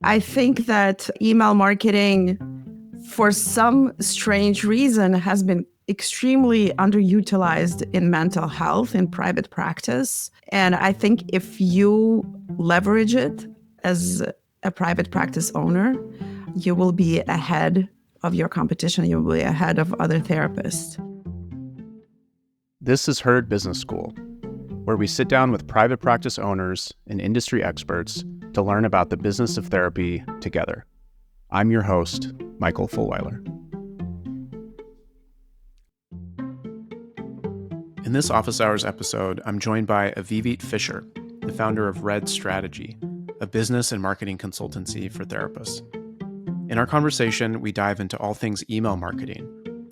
I think that email marketing, for some strange reason, has been extremely underutilized in mental health in private practice. And I think if you leverage it as a private practice owner, you will be ahead of your competition. You will be ahead of other therapists. This is Heard Business School, where we sit down with private practice owners and industry experts to learn about the business of therapy together. I'm your host, Michael Fulweiler. In this Office Hours episode, I'm joined by Avivit Fisher, the founder of Red Strategy, a business and marketing consultancy for therapists. In our conversation, we dive into all things email marketing,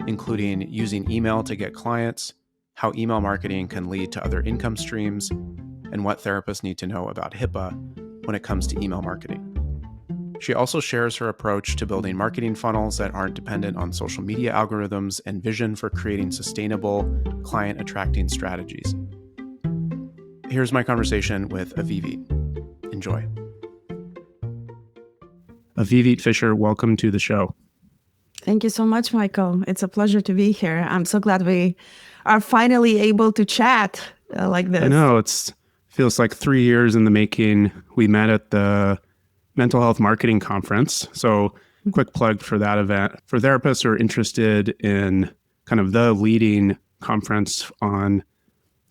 including using email to get clients, how email marketing can lead to other income streams, and what therapists need to know about HIPAA when it comes to email marketing. She also shares her approach to building marketing funnels that aren't dependent on social media algorithms and vision for creating sustainable, client-attracting strategies. Here's my conversation with Avivit. Enjoy. Avivit Fisher, welcome to the show. Thank you so much, Michael. It's a pleasure to be here. I'm so glad we are finally able to chat like this. I know, it feels like 3 years in the making. We met at the Mental Health Marketing Conference. So quick plug for that event. For therapists who are interested in kind of the leading conference on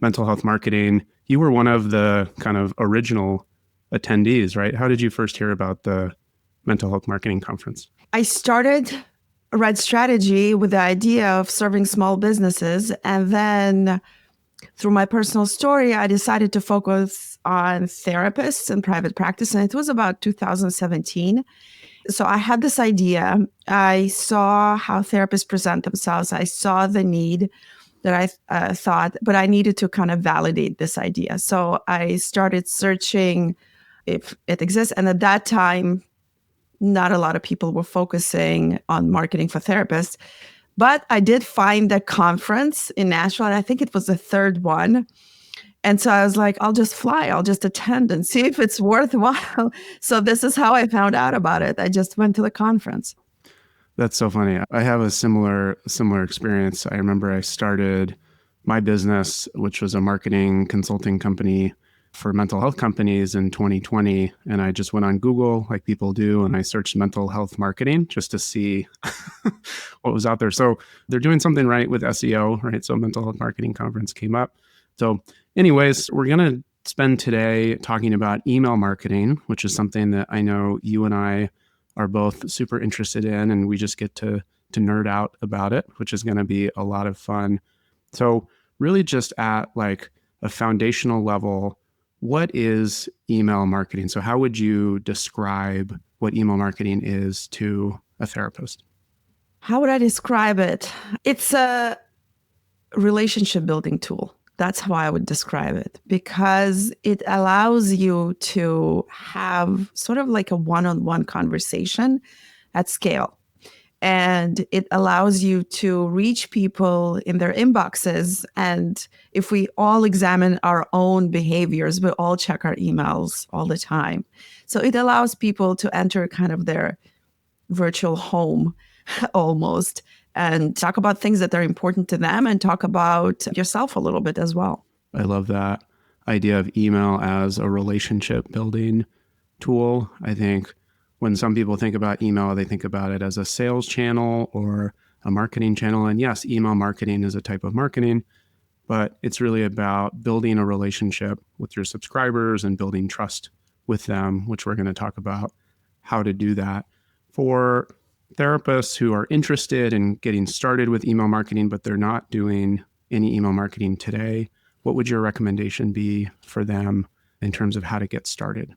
mental health marketing, you were one of the kind of original attendees, right? How did you first hear about the Mental Health Marketing Conference? I started Red Strategy with the idea of serving small businesses. And then through my personal story, I decided to focus on therapists and private practice. And it was about 2017. So I had this idea. I saw how therapists present themselves. I saw the need that I thought, but I needed to kind of validate this idea. So I started searching if it exists. And at that time, not a lot of people were focusing on marketing for therapists. But I did find a conference in Nashville, and I think it was the third one. And so I was like, I'll just fly. I'll just attend and see if it's worthwhile. So this is how I found out about it. I just went to the conference. That's so funny. I have a similar experience. I remember I started my business, which was a marketing consulting company for mental health companies in 2020. And I just went on Google like people do. And I searched mental health marketing just to see what was out there. So they're doing something right with SEO, right? So Mental Health Marketing Conference came up. So anyways, we're going to spend today talking about email marketing, which is something that I know you and I are both super interested in. And we just get to nerd out about it, which is going to be a lot of fun. So really just at like a foundational level, what is email marketing? So how would you describe what email marketing is to a therapist? How would I describe it? It's a relationship building tool. That's how I would describe it, because it allows you to have sort of like a one-on-one conversation at scale. And it allows you to reach people in their inboxes. And if we all examine our own behaviors, we all check our emails all the time. So it allows people to enter kind of their virtual home almost and talk about things that are important to them and talk about yourself a little bit as well. I love that idea of email as a relationship building tool. I think when some people think about email, they think about it as a sales channel or a marketing channel. And yes, email marketing is a type of marketing, but it's really about building a relationship with your subscribers and building trust with them, which we're going to talk about how to do that. For therapists who are interested in getting started with email marketing, but they're not doing any email marketing today, what would your recommendation be for them in terms of how to get started?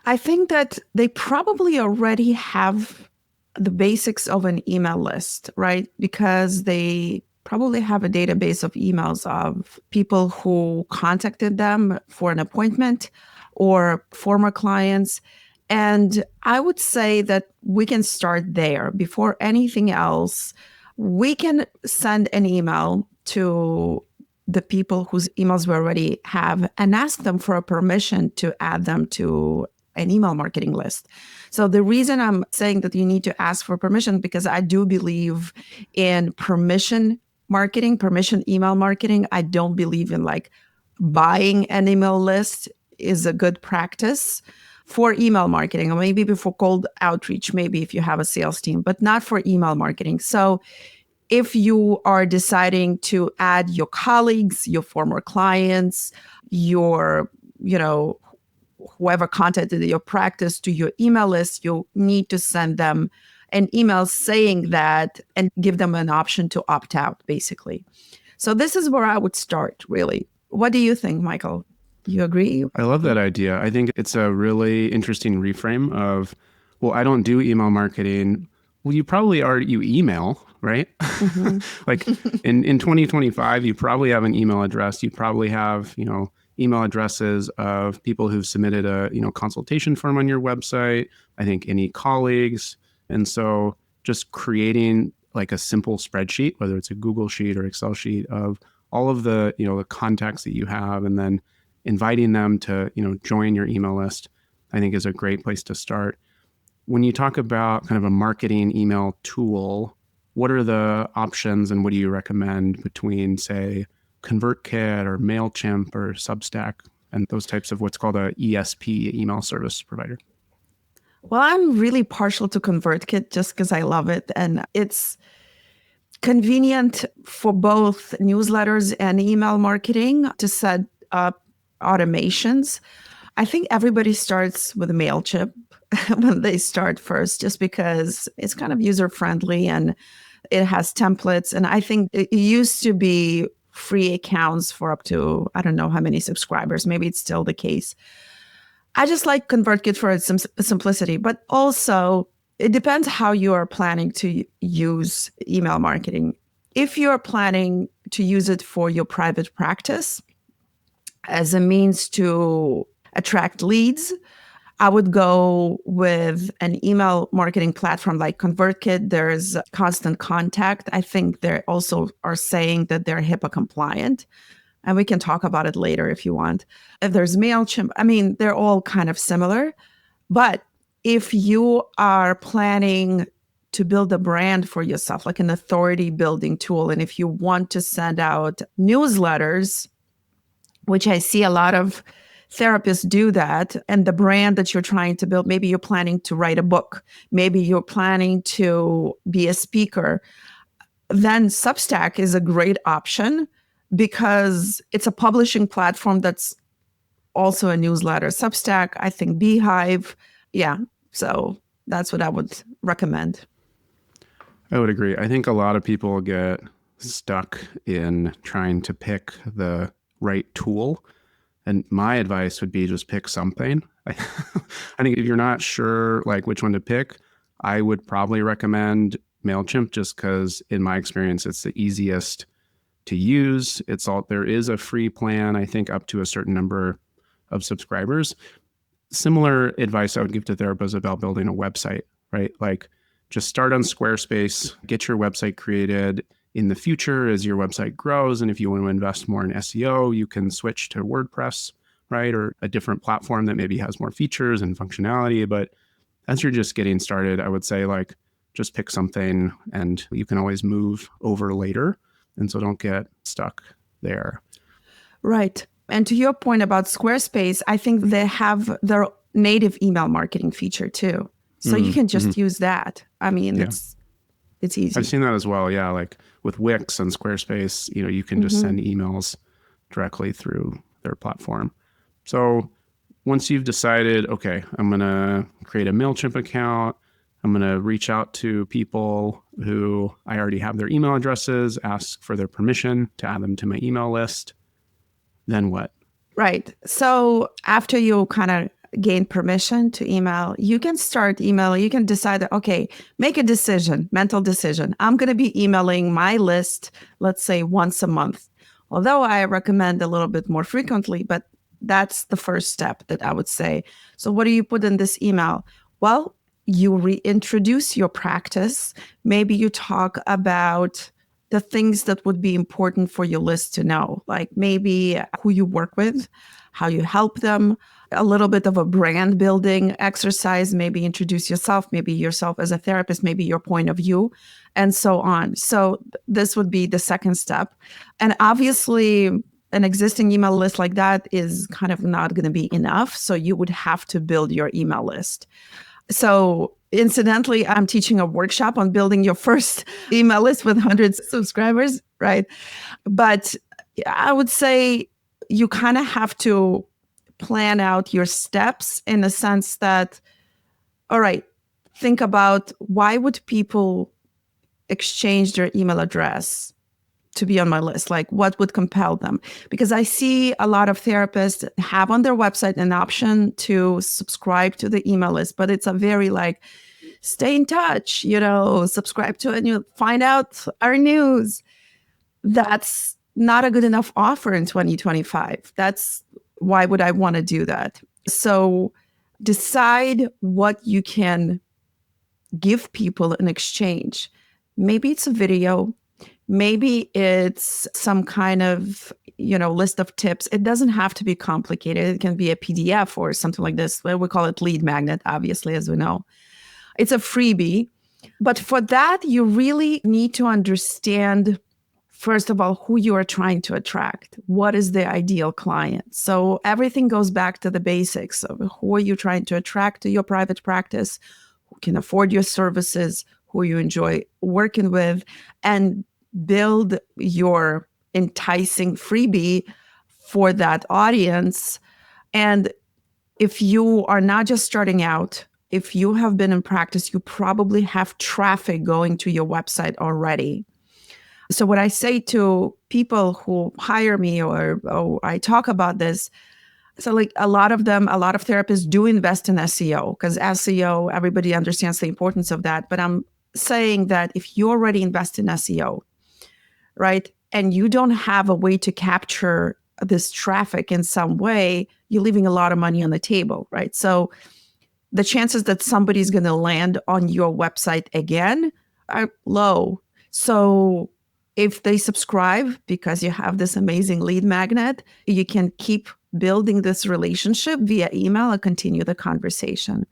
I think that they probably already have the basics of an email list, right? Because they probably have a database of emails of people who contacted them for an appointment or former clients. And I would say that we can start there. Before anything else, we can send an email to the people whose emails we already have and ask them for a permission to add them to an email marketing list. So the reason I'm saying that you need to ask for permission, because I do believe in permission marketing, permission email marketing. I don't believe in like buying an email list is a good practice for email marketing, or maybe for cold outreach, maybe if you have a sales team, but not for email marketing. So if you are deciding to add your colleagues, your former clients, your, whoever contacted your practice to your email list, you need to send them an email saying that and give them an option to opt out, basically. So this is where I would start, really. What do you think, Michael? You agree? I love that idea. I think it's a really interesting reframe of, well, I don't do email marketing. Well, you email, right? Mm-hmm. Like in 2025, you probably have an email address. You probably have, email addresses of people who've submitted a, consultation form on your website. I think any colleagues. And so just creating like a simple spreadsheet, whether it's a Google sheet or Excel sheet of all of the, the contacts that you have, and then inviting them to, join your email list, I think is a great place to start. When you talk about kind of a marketing email tool, what are the options and what do you recommend between, say, ConvertKit or MailChimp or Substack and those types of what's called a ESP, email service provider? Well, I'm really partial to ConvertKit just because I love it. And it's convenient for both newsletters and email marketing to set up automations. I think everybody starts with MailChimp when they start first, just because it's kind of user-friendly and it has templates. And I think it used to be free accounts for up to, I don't know how many subscribers. Maybe it's still the case. I just like ConvertKit for its simplicity, but also it depends how you are planning to use email marketing. If you're planning to use it for your private practice as a means to attract leads, I would go with an email marketing platform like ConvertKit. There's Constant Contact. I think they also are saying that they're HIPAA compliant. And we can talk about it later if you want. If there's MailChimp, I mean, they're all kind of similar. But if you are planning to build a brand for yourself, like an authority building tool, and if you want to send out newsletters, which I see a lot of therapists do that, and the brand that you're trying to build, maybe you're planning to write a book, maybe you're planning to be a speaker, then Substack is a great option because it's a publishing platform that's also a newsletter. Substack, I think Beehive. Yeah. So that's what I would recommend. I would agree. I think a lot of people get stuck in trying to pick the right tool. And my advice would be just pick something. I think if you're not sure like which one to pick, I would probably recommend MailChimp just because in my experience, it's the easiest to use. There is a free plan, I think up to a certain number of subscribers. Similar advice I would give to therapists about building a website, right? Like just start on Squarespace, get your website created. In the future, as your website grows, and if you want to invest more in SEO, you can switch to WordPress, right? Or a different platform that maybe has more features and functionality. But as you're just getting started, I would say like just pick something and you can always move over later. And so don't get stuck there. Right. And to your point about Squarespace, I think they have their native email marketing feature too. So you can just use that. I mean, yeah. It's easy. I've seen that as well. Yeah. Like with Wix and Squarespace, you can just send emails directly through their platform. So once you've decided, okay, I'm going to create a MailChimp account, I'm going to reach out to people who I already have their email addresses, ask for their permission to add them to my email list. Then what? Right. So after you kind of gain permission to email, you can start emailing. You can decide that, okay, make a decision, mental decision. I'm going to be emailing my list, let's say once a month. Although I recommend a little bit more frequently, but that's the first step that I would say. So what do you put in this email? Well, you reintroduce your practice. Maybe you talk about the things that would be important for your list to know, like maybe who you work with, how you help them, a little bit of a brand building exercise, maybe introduce yourself, maybe yourself as a therapist, maybe your point of view, and so on. So this would be the second step. And obviously, an existing email list like that is kind of not going to be enough. So you would have to build your email list. So incidentally, I'm teaching a workshop on building your first email list with hundreds of subscribers, right? But I would say you kind of have to plan out your steps in the sense that, all right, think about why would people exchange their email address to be on my list? Like, what would compel them? Because I see a lot of therapists have on their website an option to subscribe to the email list, but it's a very like, stay in touch, subscribe to it and you find out our news. That's not a good enough offer in 2025. Why would I want to do that? So decide what you can give people in exchange. Maybe it's a video. Maybe it's some kind of, list of tips. It doesn't have to be complicated. It can be a PDF or something like this. We call it lead magnet, obviously, as we know. It's a freebie. But for that, you really need to understand, first of all, who you are trying to attract. What is the ideal client? So everything goes back to the basics of who are you trying to attract to your private practice, who can afford your services, who you enjoy working with, and build your enticing freebie for that audience. And if you are not just starting out, if you have been in practice, you probably have traffic going to your website already. So what I say to people who hire me or I talk about this, so like a lot of therapists do invest in SEO because SEO, everybody understands the importance of that. But I'm saying that if you already invest in SEO, right, and you don't have a way to capture this traffic in some way, you're leaving a lot of money on the table, right? So the chances that somebody's going to land on your website again are low. So if they subscribe because you have this amazing lead magnet, you can keep building this relationship via email and continue the conversation.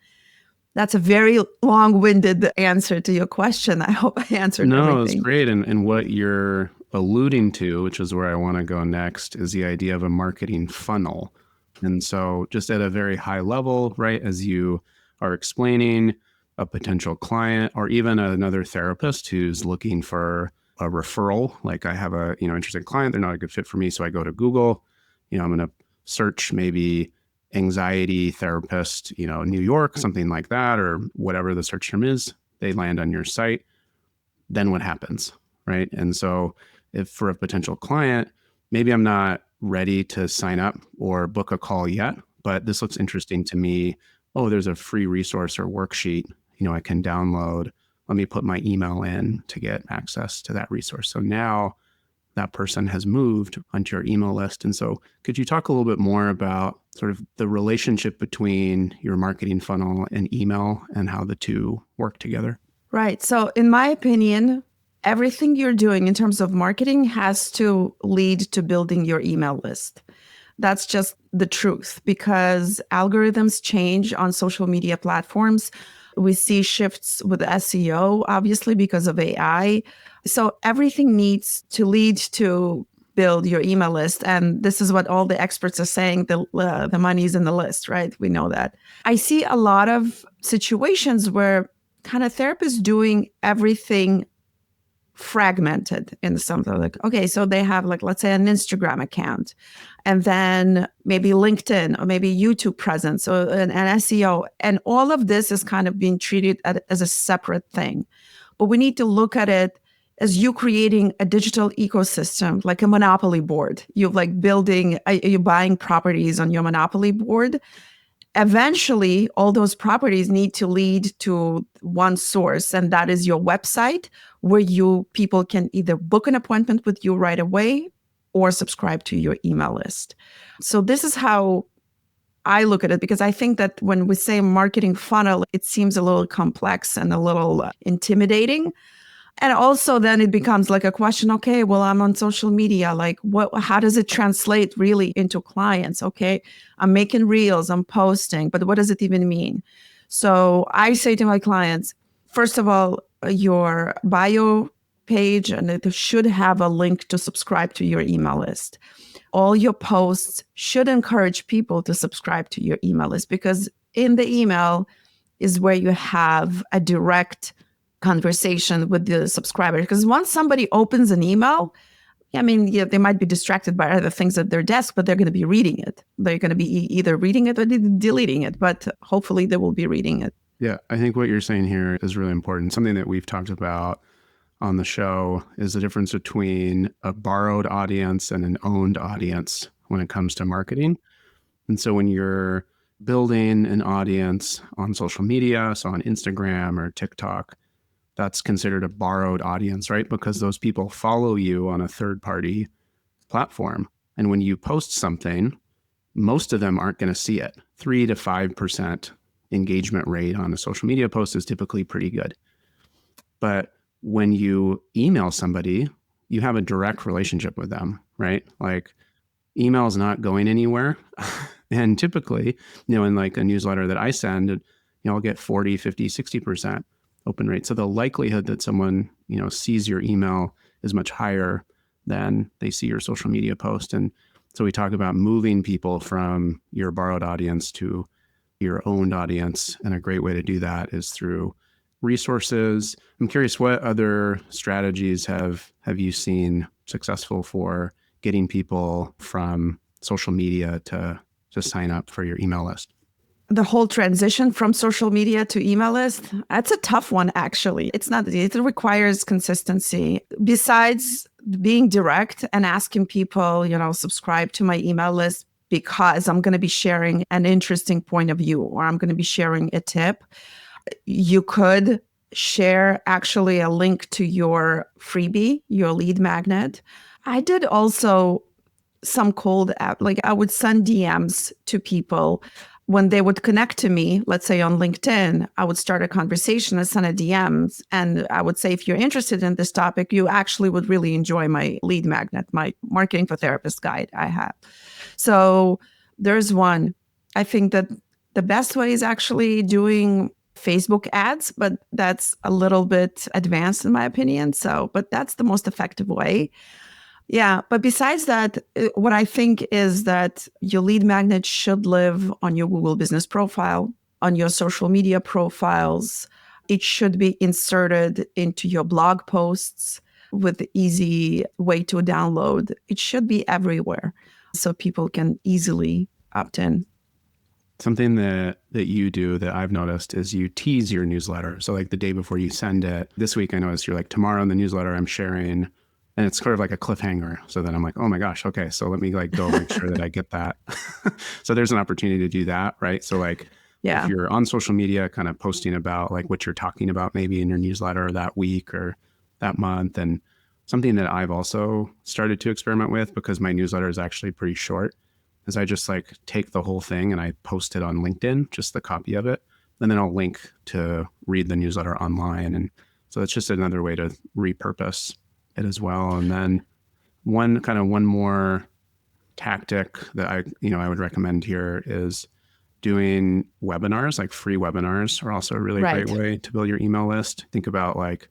That's a very long-winded answer to your question. I hope I answered everything. No, it's great. And what you're alluding to, which is where I want to go next, is the idea of a marketing funnel. And so just at a very high level, right, as you are explaining a potential client or even another therapist who's looking for a referral, like I have a, interested client, they're not a good fit for me. So I go to Google, I'm going to search maybe anxiety therapist, New York, something like that, or whatever the search term is, they land on your site. Then what happens, right? And so if for a potential client, maybe I'm not ready to sign up or book a call yet, but this looks interesting to me. Oh, there's a free resource or worksheet, I can download. Let me put my email in to get access to that resource. So now that person has moved onto your email list. And so could you talk a little bit more about sort of the relationship between your marketing funnel and email and how the two work together? Right. So in my opinion, everything you're doing in terms of marketing has to lead to building your email list. That's just the truth because algorithms change on social media platforms. We see shifts with SEO, obviously, because of AI. So everything needs to lead to build your email list. And this is what all the experts are saying, the money's in the list, right? We know that. I see a lot of situations where kind of therapists doing everything fragmented in something like, okay, so they have like, let's say an Instagram account and then maybe LinkedIn or maybe YouTube presence or an SEO. And all of this is kind of being treated as a separate thing. But we need to look at it as you creating a digital ecosystem, like a monopoly board. You're like you're buying properties on your monopoly board. Eventually, all those properties need to lead to one source, and that is your website, where people can either book an appointment with you right away or subscribe to your email list. So this is how I look at it, because I think that when we say marketing funnel, it seems a little complex and a little intimidating. And also then it becomes like a question, okay, well, I'm on social media. Like how does it translate really into clients? Okay, I'm making reels, I'm posting, but what does it even mean? So I say to my clients, first of all, your bio page, and it should have a link to subscribe to your email list. All your posts should encourage people to subscribe to your email list, because in the email is where you have a direct conversation with the subscriber. Because once somebody opens an email, I mean, yeah, they might be distracted by other things at their desk, but they're going to be reading it. They're going to be either reading it or deleting it, but hopefully they will be reading it. Yeah, I think what you're saying here is really important. Something that we've talked about on the show is the difference between a borrowed audience and an owned audience when it comes to marketing. And so when you're building an audience on social media, so on Instagram or TikTok, that's considered a borrowed audience, right? Because those people follow you on a third-party platform. And when you post something, most of them aren't going to see it. 3 to 5% engagement rate on a social media post is typically pretty good. But when you email somebody, you have a direct relationship with them, right? Like email is not going anywhere. And typically, in like a newsletter that I send, I'll get 40, 50, 60% open rate. So the likelihood that someone, sees your email is much higher than they see your social media post. And so we talk about moving people from your borrowed audience to your owned audience. And a great way to do that is through resources. I'm curious, what other strategies have you seen successful for getting people from social media to sign up for your email list? The whole transition from social media to email list, that's a tough one, actually. It requires consistency. Besides being direct and asking people, subscribe to my email list because I'm going to be sharing an interesting point of view, or I'm going to be sharing a tip. You could share actually a link to your freebie, your lead magnet. I did also some cold app, like I would send DMs to people when they would connect to me, let's say on LinkedIn. I would start a conversation and send a DMs. And I would say, if you're interested in this topic, you actually would really enjoy my lead magnet, my marketing for therapists guide I have. So there's one. I think that the best way is actually doing Facebook ads, but that's a little bit advanced in my opinion. But that's the most effective way. Yeah. But besides that, what I think is that your lead magnet should live on your Google business profile, on your social media profiles. It should be inserted into your blog posts with easy way to download. It should be everywhere so people can easily opt in. Something that you do that I've noticed is you tease your newsletter. So like the day before you send it, this week I noticed you're like, tomorrow in the newsletter I'm sharing, and it's sort of like a cliffhanger. So then I'm like, oh my gosh, okay, so let me like go make sure that I get that. So there's an opportunity to do that, right? So like if you're on social media kind of posting about like what you're talking about maybe in your newsletter that week or that month, and something that I've also started to experiment with, because my newsletter is actually pretty short, is I just like take the whole thing and I post it on LinkedIn, just the copy of it. And then I'll link to read the newsletter online. And so it's just another way to repurpose it as well. And then one more tactic that I would recommend here is doing webinars. Like free webinars are also a really great way to build your email list. Think about like,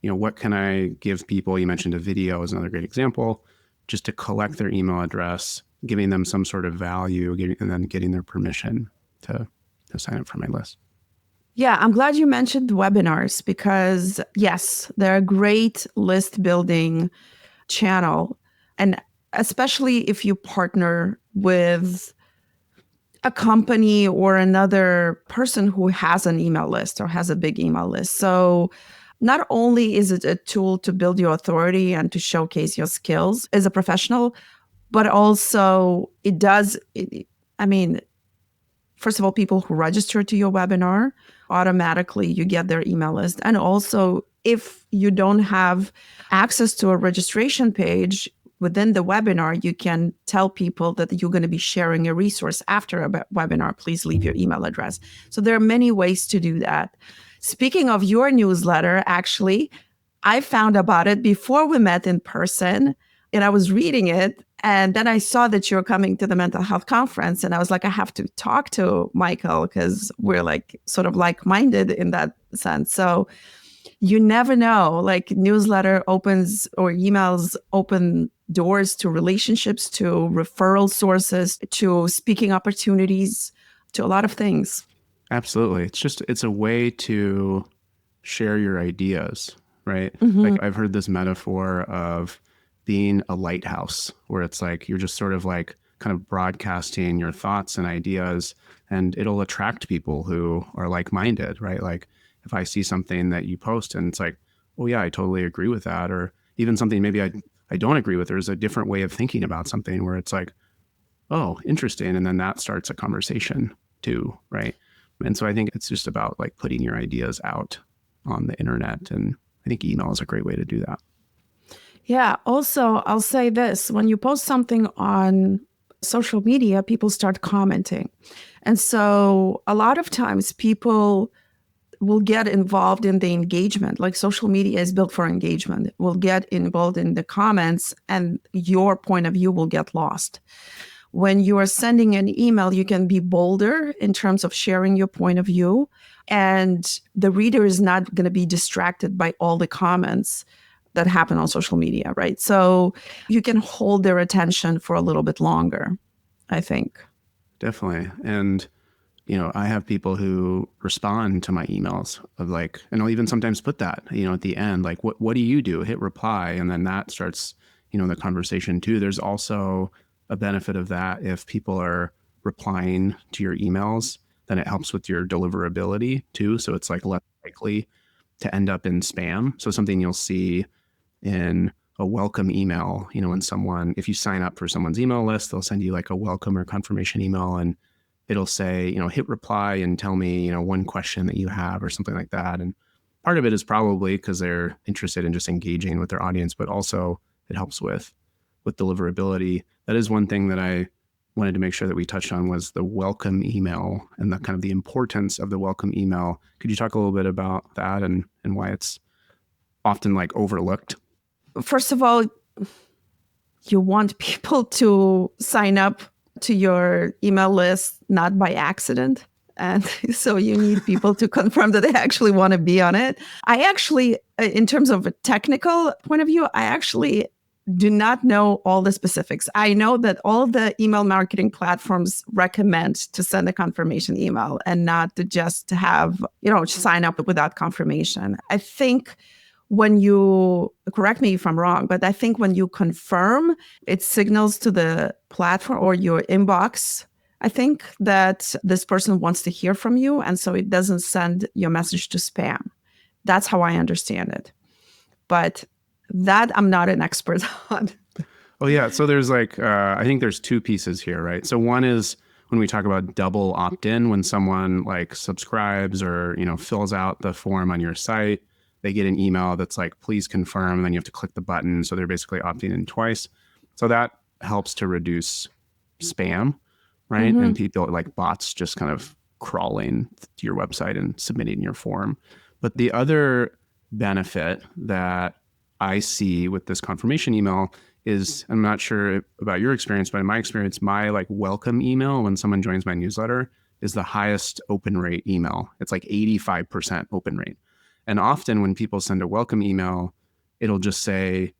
what can I give people? You mentioned a video is another great example, just to collect their email address, giving them some sort of value, and then getting their permission to sign up for my list. Yeah, I'm glad you mentioned webinars, because yes, they're a great list building channel. And especially if you partner with a company or another person who has an email list or has a big email list. So not only is it a tool to build your authority and to showcase your skills as a professional, but also first of all, people who register to your webinar, automatically you get their email list. And also, if you don't have access to a registration page within the webinar, you can tell people that you're going to be sharing a resource after a webinar. Please leave your email address. So there are many ways to do that. Speaking of your newsletter, actually, I found about it before we met in person, and I was reading it. And then I saw that you're coming to the mental health conference. And I was like, I have to talk to Michael because we're like sort of like-minded in that sense. So you never know, like newsletter opens or emails open doors to relationships, to referral sources, to speaking opportunities, to a lot of things. Absolutely. It's a way to share your ideas, right? Like I've heard this metaphor of being a lighthouse where it's like you're just sort of like kind of broadcasting your thoughts and ideas, and it'll attract people who are like-minded, right? Like if I see something that you post and it's like, oh yeah, I totally agree with that, or even something maybe I don't agree with, there's a different way of thinking about something where it's like, oh, interesting. And then that starts a conversation too, right? And so I think it's just about like putting your ideas out on the internet. And I think email is a great way to do that. Yeah. Also, I'll say this, when you post something on social media, people start commenting. And so a lot of times people will get involved in the engagement. Like social media is built for engagement. Will get involved in the comments and your point of view will get lost. When you are sending an email, you can be bolder in terms of sharing your point of view. And the reader is not going to be distracted by all the comments that happen on social media, right? So you can hold their attention for a little bit longer, I think. Definitely. And, I have people who respond to my emails of like, and I'll even sometimes put that, at the end, like, what do you do? Hit reply. And then that starts, the conversation too. There's also a benefit of that. If people are replying to your emails, then it helps with your deliverability too. So it's like less likely to end up in spam. So something you'll see in a welcome email, if you sign up for someone's email list, they'll send you like a welcome or confirmation email, and it'll say, hit reply and tell me, one question that you have or something like that. And part of it is probably because they're interested in just engaging with their audience, but also it helps with deliverability. That is one thing that I wanted to make sure that we touched on, was the welcome email and the kind of the importance of the welcome email. Could you talk a little bit about that and why it's often like overlooked? First of all, you want people to sign up to your email list, not by accident. And so you need people to confirm that they actually want to be on it. I actually, in terms of a technical point of view, I actually do not know all the specifics. I know that all the email marketing platforms recommend to send a confirmation email and not to just have, sign up without confirmation. I think when you, correct me if I'm wrong, but I think when you confirm, it signals to the platform or your inbox, I think, that this person wants to hear from you. And so it doesn't send your message to spam. That's how I understand it. But that I'm not an expert on. Oh, yeah. So there's like, I think there's two pieces here, right? So one is when we talk about double opt-in, when someone like subscribes or, fills out the form on your site, they get an email that's like, please confirm, and then you have to click the button. So they're basically opting in twice. So that helps to reduce spam, right? Mm-hmm. And people like bots just kind of crawling to your website and submitting your form. But the other benefit that I see with this confirmation email is, I'm not sure about your experience, but in my experience, my like welcome email when someone joins my newsletter is the highest open rate email. It's like 85% open rate. And often when people send a welcome email, it'll just say,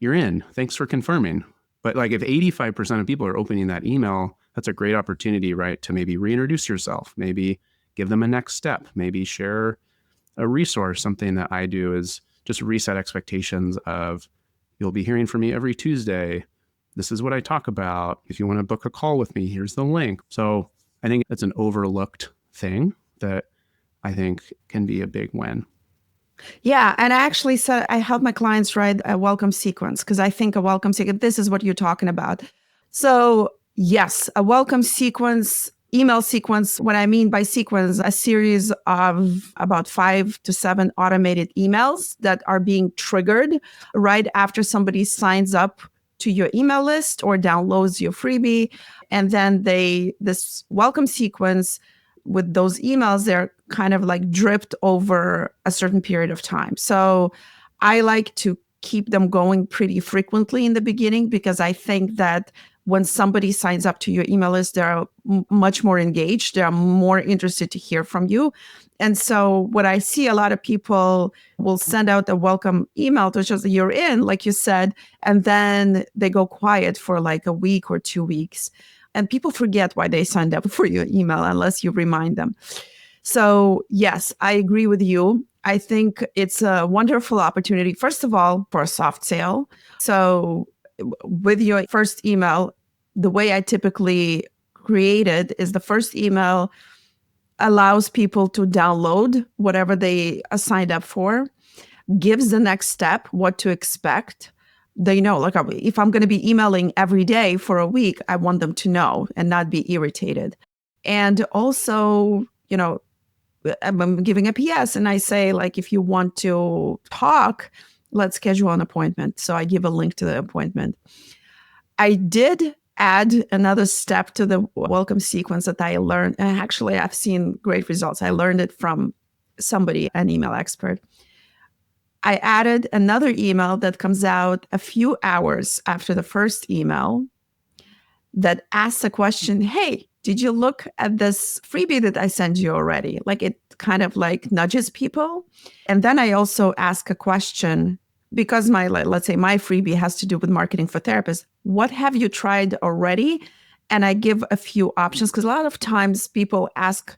you're in, thanks for confirming. But like if 85% of people are opening that email, that's a great opportunity, right? To maybe reintroduce yourself, maybe give them a next step, maybe share a resource. Something that I do is just reset expectations of, you'll be hearing from me every Tuesday. This is what I talk about. If you want to book a call with me, here's the link. So I think it's an overlooked thing that I think can be a big win. Yeah. And I actually said, I help my clients write a welcome sequence because I think a welcome sequence, this is what you're talking about. So yes, a welcome sequence, email sequence. What I mean by sequence, a series of about 5 to 7 automated emails that are being triggered right after somebody signs up to your email list or downloads your freebie. And then this welcome sequence with those emails, they're kind of like dripped over a certain period of time. So I like to keep them going pretty frequently in the beginning because I think that when somebody signs up to your email list, they're much more engaged. They're more interested to hear from you. And so what I see, a lot of people will send out a welcome email to just you're in, like you said, and then they go quiet for like a week or 2 weeks. And people forget why they signed up for your email unless you remind them. So yes, I agree with you. I think it's a wonderful opportunity, first of all, for a soft sale. So with your first email, the way I typically create it is the first email allows people to download whatever they signed up for, gives the next step, what to expect. They know, like, if I'm going to be emailing every day for a week, I want them to know and not be irritated. And also, I'm giving a PS and I say, like, if you want to talk, let's schedule an appointment. So I give a link to the appointment. I did add another step to the welcome sequence that I learned. And actually, I've seen great results. I learned it from somebody, an email expert. I added another email that comes out a few hours after the first email that asks a question, hey, did you look at this freebie that I sent you already? Like, it kind of like nudges people. And then I also ask a question because let's say my freebie has to do with marketing for therapists. What have you tried already? And I give a few options because a lot of times people ask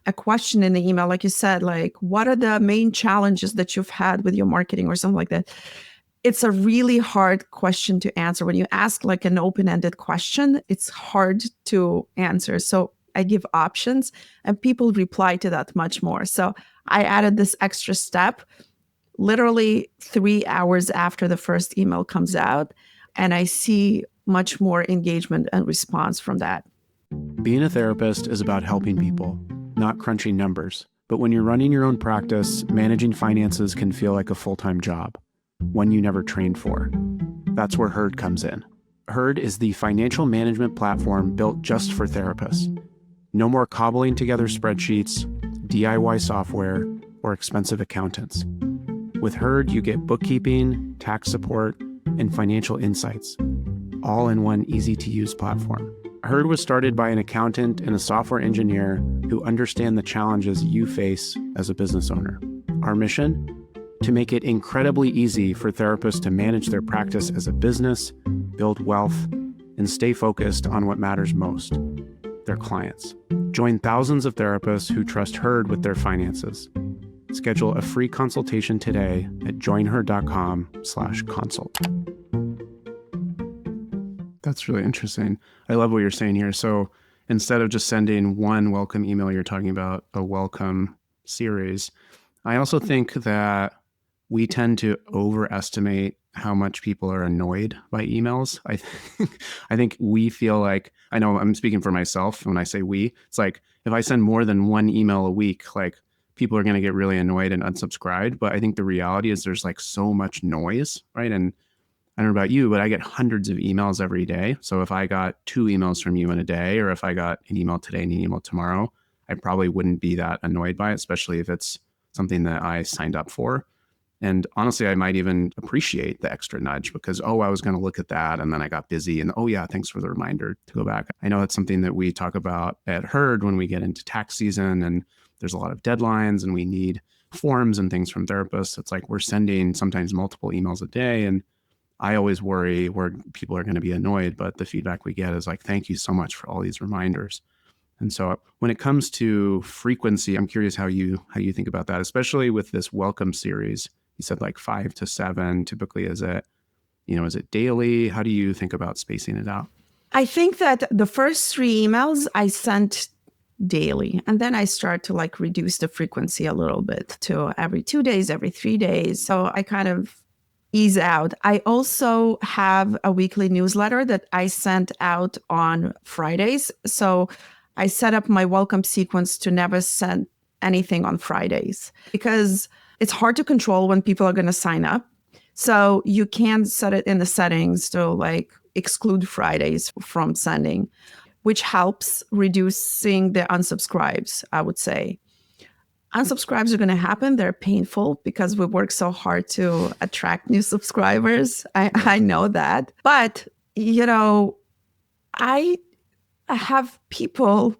a question in the email, like you said, like, what are the main challenges that you've had with your marketing or something like that? It's a really hard question to answer. When you ask like an open-ended question, it's hard to answer. So I give options and people reply to that much more. So I added this extra step literally 3 hours after the first email comes out, and I see much more engagement and response from that. Being a therapist is about helping people, not crunching numbers. But when you're running your own practice, managing finances can feel like a full-time job, one you never trained for. That's where Herd comes in. Herd is the financial management platform built just for therapists. No more cobbling together spreadsheets, DIY software, or expensive accountants. With Herd, you get bookkeeping, tax support, and financial insights, all in one easy-to-use platform. Herd was started by an accountant and a software engineer who understand the challenges you face as a business owner. Our mission? To make it incredibly easy for therapists to manage their practice as a business, build wealth, and stay focused on what matters most, their clients. Join thousands of therapists who trust Herd with their finances. Schedule a free consultation today at joinherd.com/consult. That's really interesting. I love what you're saying here. So instead of just sending one welcome email, you're talking about a welcome series. I also think that we tend to overestimate how much people are annoyed by emails. I think we feel like, I know I'm speaking for myself when I say we, it's like if I send more than one email a week, like people are going to get really annoyed and unsubscribe. But I think the reality is there's like so much noise, right? And I don't know about you, but I get hundreds of emails every day. So if I got 2 emails from you in a day, or if I got an email today and an email tomorrow, I probably wouldn't be that annoyed by it, especially if it's something that I signed up for. And honestly, I might even appreciate the extra nudge because, I was going to look at that and then I got busy and, yeah, thanks for the reminder to go back. I know that's something that we talk about at Herd when we get into tax season and there's a lot of deadlines and we need forms and things from therapists. It's like we're sending sometimes multiple emails a day. And I always worry where people are going to be annoyed, but the feedback we get is like, thank you so much for all these reminders. And so when it comes to frequency, I'm curious how you think about that, especially with this welcome series. You said like 5 to 7. Typically, is it daily? How do you think about spacing it out? I think that the first 3 emails I sent daily, and then I start to like reduce the frequency a little bit to every 2 days, every 3 days. So I kind of ease out. I also have a weekly newsletter that I sent out on Fridays. So I set up my welcome sequence to never send anything on Fridays because it's hard to control when people are going to sign up. So you can set it in the settings to like exclude Fridays from sending, which helps reducing the unsubscribes, I would say. Unsubscribes are going to happen. They're painful because we work so hard to attract new subscribers. I know that. But, I have people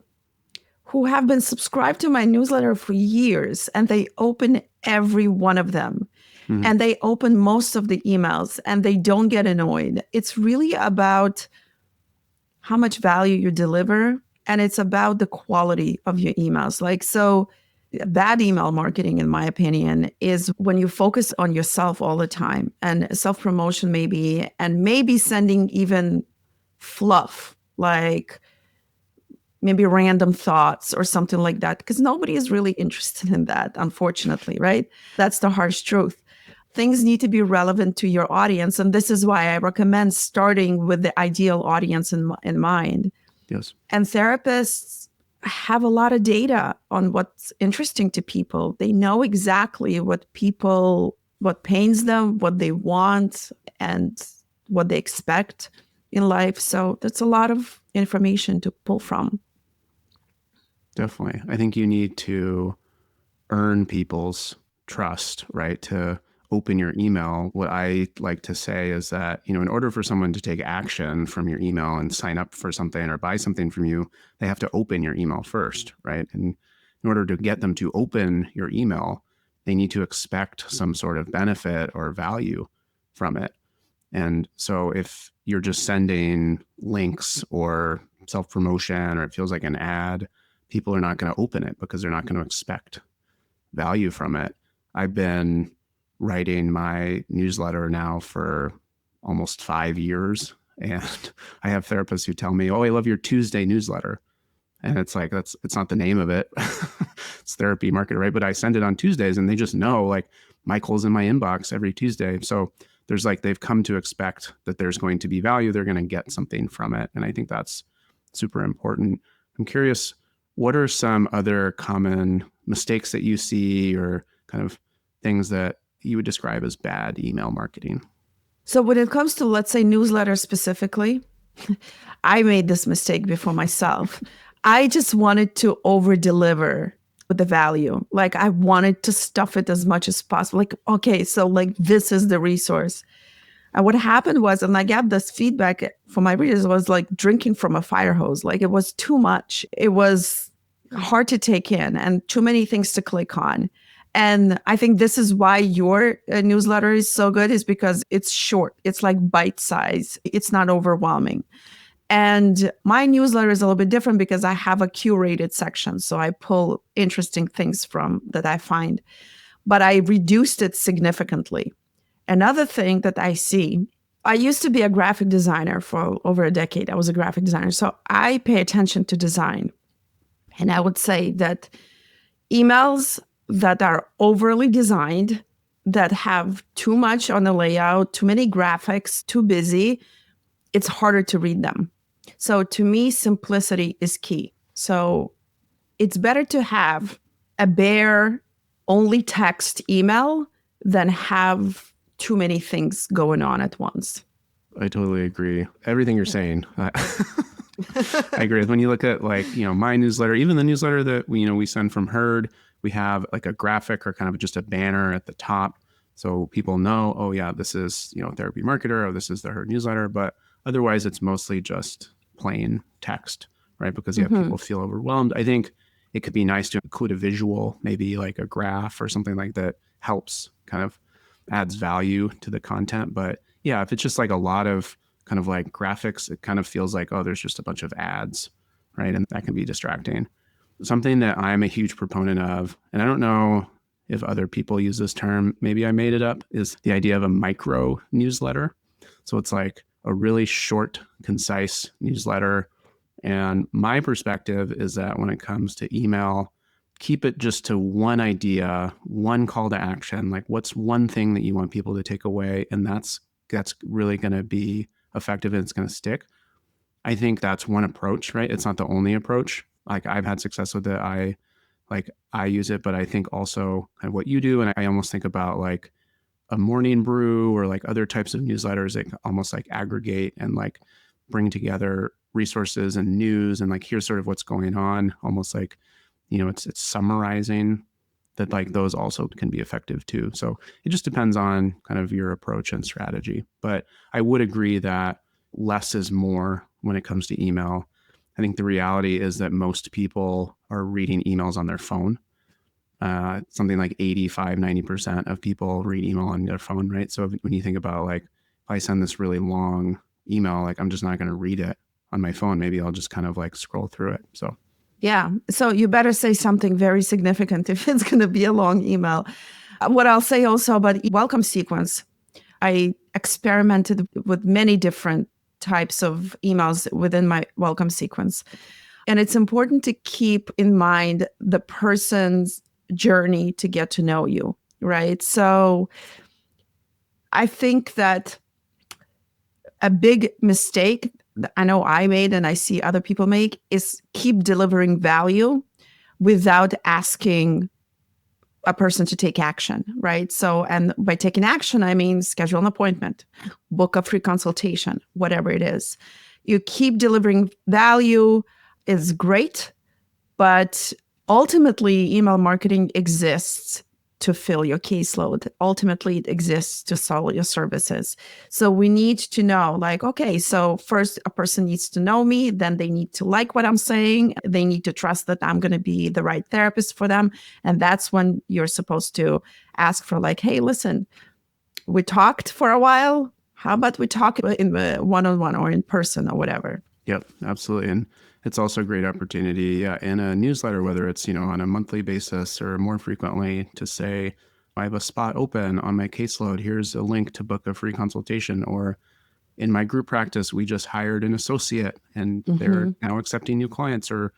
who have been subscribed to my newsletter for years, and they open every one of them. Mhm. And they open most of the emails, and they don't get annoyed. It's really about how much value you deliver, and it's about the quality of your emails. Bad email marketing, in my opinion, is when you focus on yourself all the time, and self-promotion maybe, and maybe sending even fluff, like maybe random thoughts or something like that, because nobody is really interested in that, unfortunately, right? That's the harsh truth. Things need to be relevant to your audience. And this is why I recommend starting with the ideal audience in mind. Yes. And therapists have a lot of data on what's interesting to people. They know exactly what pains them, what they want, and what they expect in life. So that's a lot of information to pull from. Definitely. I think you need to earn people's trust, right? To open your email. What I like to say is that, in order for someone to take action from your email and sign up for something or buy something from you, they have to open your email first, right? And in order to get them to open your email, they need to expect some sort of benefit or value from it. And so if you're just sending links or self-promotion, or it feels like an ad, people are not going to open it because they're not going to expect value from it. I've been writing my newsletter now for almost 5 years. And I have therapists who tell me, "Oh, I love your Tuesday newsletter." And it's like, it's not the name of it. It's therapy market, right? But I send it on Tuesdays, and they just know, like, Michael's in my inbox every Tuesday. So there's they've come to expect that there's going to be value. They're going to get something from it. And I think that's super important. I'm curious, what are some other common mistakes that you see, or kind of things that you would describe as bad email marketing? So when it comes to, let's say, newsletters specifically, I made this mistake before myself. I just wanted to over deliver with the value. Like, I wanted to stuff it as much as possible. Like, okay, so this is the resource. And what happened was, and I got this feedback from my readers, was like drinking from a fire hose. Like, it was too much. It was hard to take in and too many things to click on. And I think this is why your newsletter is so good, is because it's short. It's like bite size. It's not overwhelming. And my newsletter is a little bit different because I have a curated section. So I pull interesting things from that I find, but I reduced it significantly. Another thing that I see, I used to be a graphic designer for over a decade. I was a graphic designer. So I pay attention to design. And I would say that emails that are overly designed, that have too much on the layout, too many graphics, too busy, it's harder to read them. So to me, simplicity is key. So it's better to have a bare, only text email than have too many things going on at once. I totally agree. Everything you're saying. I agree. When you look at my newsletter, even the newsletter that we send from Herd, we have like a graphic or kind of just a banner at the top. So people know, oh yeah, this is, Therapy Marketer, or this is the Herd newsletter. But otherwise it's mostly just plain text, right? Because people feel overwhelmed. I think it could be nice to include a visual, maybe like a graph or something like that helps, kind of adds value to the content. But yeah, if it's just like a lot of kind of like graphics, it kind of feels like, oh, there's just a bunch of ads, right? And that can be distracting. Something that I'm a huge proponent of, and I don't know if other people use this term, maybe I made it up, is the idea of a micro newsletter. So it's like a really short, concise newsletter. And my perspective is that when it comes to email, keep it just to one idea, one call to action. Like, what's one thing that you want people to take away? And that's really going to be effective, and it's going to stick. I think that's one approach, right? It's not the only approach. Like, I've had success with it. I use it, but I think also kind of what you do. And I almost think about like a morning brew or like other types of newsletters that almost like aggregate and like bring together resources and news, and like, here's sort of what's going on, almost like, it's summarizing that like those also can be effective too. So it just depends on kind of your approach and strategy. But I would agree that less is more when it comes to email. I think the reality is that most people are reading emails on their phone. Something like 85, 90% of people read email on their phone, right? So when you think about like, if I send this really long email, like I'm just not going to read it on my phone. Maybe I'll just kind of like scroll through it. So Yeah. So you better say something very significant if it's going to be a long email. What I'll say also about welcome sequence, I experimented with many different types of emails within my welcome sequence. And it's important to keep in mind the person's journey to get to know you, right? So I think that a big mistake that I know I made and I see other people make is keep delivering value without asking a person to take action, right? So, and by taking action, I mean schedule an appointment, book a free consultation, whatever it is. You keep delivering value is great, but ultimately, email marketing exists to fill your caseload. Ultimately, it exists to sell your services. So we need to know, like, okay, so first a person needs to know me, then they need to like what I'm saying. They need to trust that I'm going to be the right therapist for them. And that's when you're supposed to ask for like, hey, listen, we talked for a while. How about we talk in the one-on-one or in person or whatever? Yep, absolutely. And it's also a great opportunity in a newsletter, whether it's, on a monthly basis or more frequently, to say, I have a spot open on my caseload. Here's a link to book a free consultation. Or in my group practice, we just hired an associate and they're now accepting new clients. Or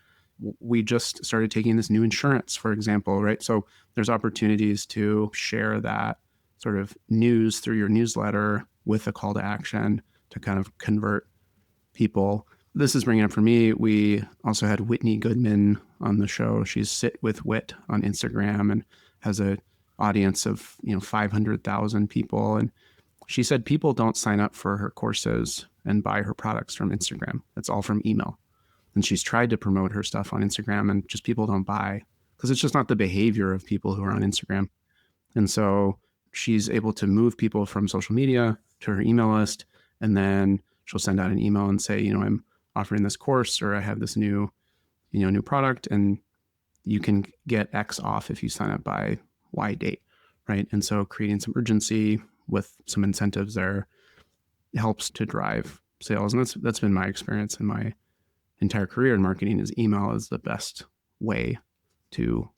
we just started taking this new insurance, for example, right? So there's opportunities to share that sort of news through your newsletter with a call to action to kind of convert people. This is bringing up for me. We also had Whitney Goodman on the show. She's Sit with Wit on Instagram and has a audience of 500,000 people. And she said people don't sign up for her courses and buy her products from Instagram. It's all from email. And she's tried to promote her stuff on Instagram and just people don't buy because it's just not the behavior of people who are on Instagram. And so she's able to move people from social media to her email list, and then she'll send out an email and say, I'm offering this course, or I have this new product, and you can get X off if you sign up by Y date, right? And so creating some urgency with some incentives there helps to drive sales. And that's been my experience in my entire career in marketing, is email is the best way to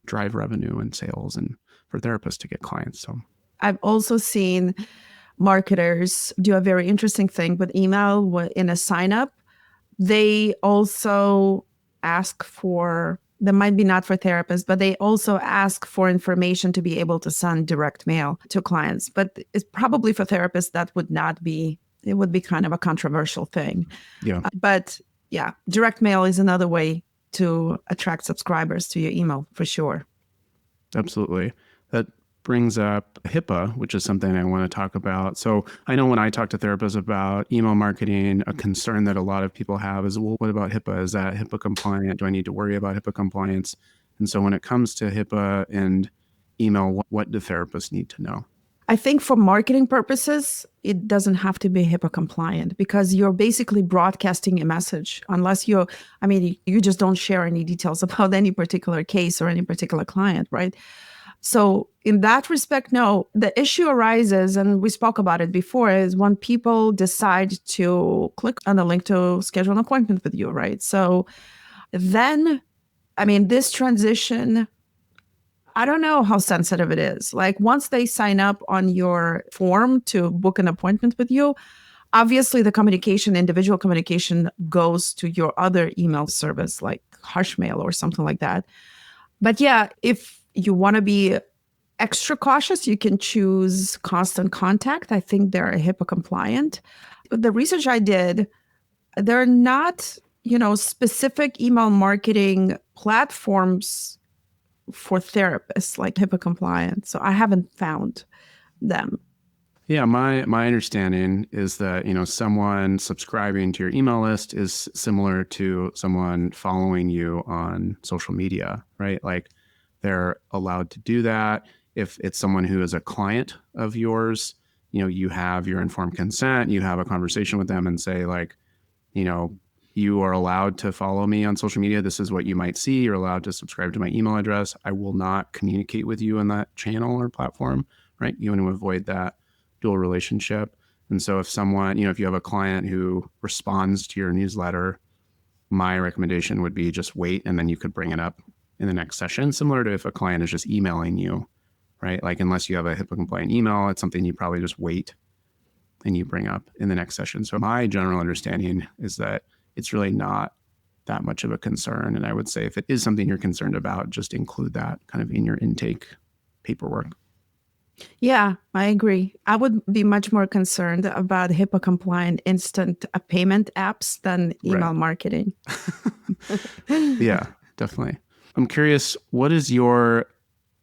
drive revenue and sales and for therapists to get clients. So I've also seen marketers do a very interesting thing with email in a sign up. They also ask for, that might be not for therapists, but they also ask for information to be able to send direct mail to clients. But it's probably for therapists that would not be, it would be kind of a controversial thing. yeah, But yeah, direct mail is another way to attract subscribers to your email for sure. absolutely. That brings up HIPAA, which is something I want to talk about. So I know when I talk to therapists about email marketing, a concern that a lot of people have is, well, what about HIPAA? Is that HIPAA compliant? Do I need to worry about HIPAA compliance? And so when it comes to HIPAA and email, what do therapists need to know? I think for marketing purposes, it doesn't have to be HIPAA compliant because you're basically broadcasting a message unless you just don't share any details about any particular case or any particular client, right? So in that respect, no, the issue arises, and we spoke about it before, is when people decide to click on the link to schedule an appointment with you, right? So then, this transition, I don't know how sensitive it is. Like once they sign up on your form to book an appointment with you, obviously the individual communication goes to your other email service like Harshmail or something like that. But yeah, if you want to be extra cautious, you can choose constant contact. I think they're HIPAA compliant. The research I did, they're not, specific email marketing platforms for therapists like HIPAA compliant. So I haven't found them. Yeah, my understanding is that, someone subscribing to your email list is similar to someone following you on social media, right? Like they're allowed to do that. If it's someone who is a client of yours, you have your informed consent, you have a conversation with them and say like, you are allowed to follow me on social media. This is what you might see. You're allowed to subscribe to my email address. I will not communicate with you in that channel or platform, right? You want to avoid that dual relationship. And so if someone, if you have a client who responds to your newsletter, my recommendation would be just wait, and then you could bring it up in the next session, similar to if a client is just emailing you, right? Like unless you have a HIPAA compliant email, it's something you probably just wait and you bring up in the next session. So my general understanding is that it's really not that much of a concern. And I would say if it is something you're concerned about, just include that kind of in your intake paperwork. Yeah, I agree. I would be much more concerned about HIPAA compliant instant payment apps than email marketing. Yeah, definitely. I'm curious, what is your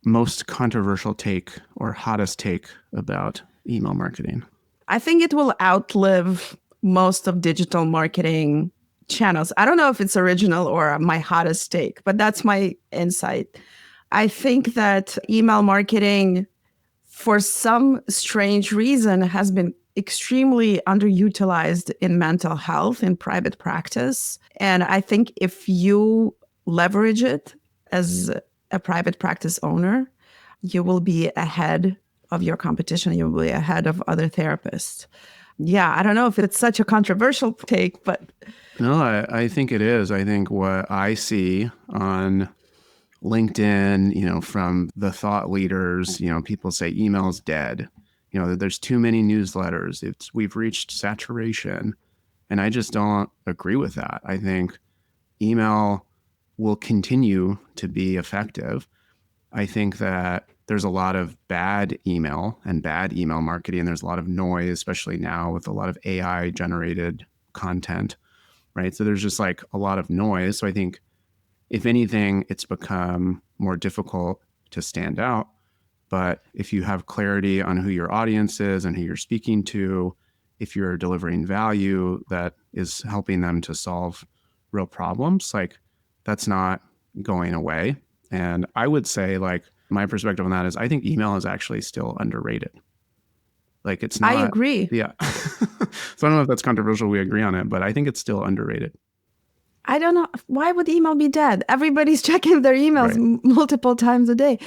most controversial take or hottest take about email marketing? I think it will outlive most of digital marketing channels. I don't know if it's original or my hottest take, but that's my insight. I think that email marketing, for some strange reason, has been extremely underutilized in mental health in private practice. And I think if you leverage it as a private practice owner, you will be ahead of your competition. You will be ahead of other therapists. Yeah, I don't know if it's such a controversial take, but... No, I think it is. I think what I see on LinkedIn, from the thought leaders, people say email's dead, that there's too many newsletters. We've reached saturation. And I just don't agree with that. I think email will continue to be effective. I think that there's a lot of bad email and bad email marketing. There's a lot of noise, especially now with a lot of AI generated content, right? So there's just like a lot of noise. So I think if anything, it's become more difficult to stand out. But if you have clarity on who your audience is and who you're speaking to, if you're delivering value that is helping them to solve real problems, like that's not going away. And I would say like my perspective on that is I think email is actually still underrated. Like it's not. I agree. Yeah. So I don't know if that's controversial. We agree on it, but I think it's still underrated. I don't know. Why would email be dead? Everybody's checking their emails multiple times a day.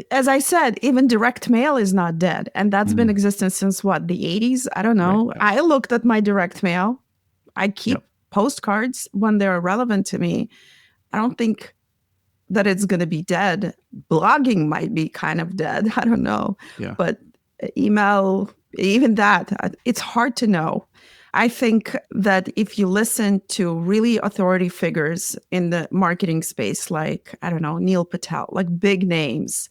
As I said, even direct mail is not dead. And that's been existent since what, the 80s? I don't know. Right, yeah. I looked at my direct mail. I keep postcards when they're relevant to me. I don't think that it's going to be dead. Blogging might be kind of dead. I don't know. Yeah. But email, even that, it's hard to know. I think that if you listen to really authority figures in the marketing space, like, I don't know, Neil Patel, like big names,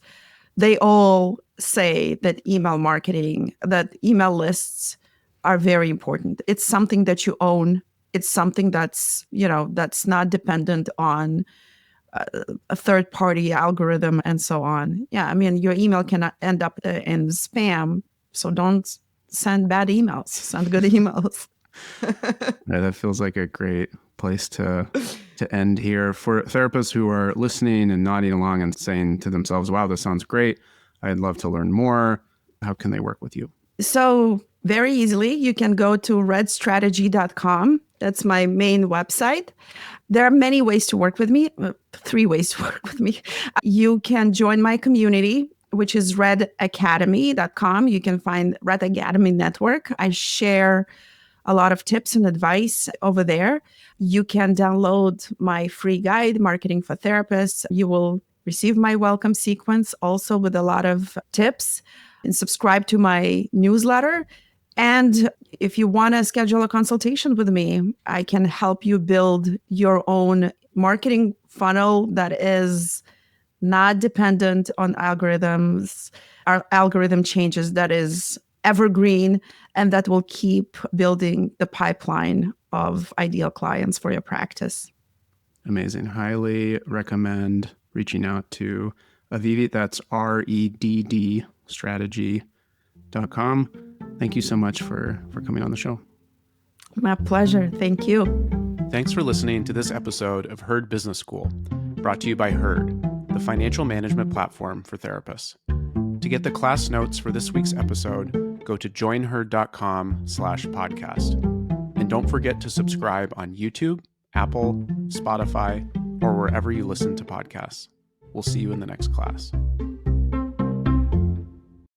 they all say that email marketing, that email lists are very important. It's something that you own. It's something that's, that's not dependent on a third-party algorithm and so on. Yeah, I mean, your email can end up in spam, so don't send bad emails. Send good emails. Yeah, that feels like a great place to end here. For therapists who are listening and nodding along and saying to themselves, wow, this sounds great, I'd love to learn more, how can they work with you? So very easily, you can go to redstrategy.com. That's my main website. There are many ways to work with me, 3 ways to work with me. You can join my community, which is redacademy.com. You can find Red Academy Network. I share a lot of tips and advice over there. You can download my free guide, Marketing for Therapists. You will receive my welcome sequence also with a lot of tips, and subscribe to my newsletter. And if you want to schedule a consultation with me, I can help you build your own marketing funnel that is not dependent on algorithms, or algorithm changes, that is evergreen, and that will keep building the pipeline of ideal clients for your practice. Amazing. Highly recommend reaching out to Avivit. That's REDD strategy.com. Thank you so much for coming on the show. My pleasure. Thank you. Thanks for listening to this episode of Herd Business School, brought to you by Herd. the financial management platform for therapists. To get the class notes for this week's episode, go to joinher.com/podcast. And don't forget to subscribe on YouTube, Apple, Spotify, or wherever you listen to podcasts. We'll see you in the next class.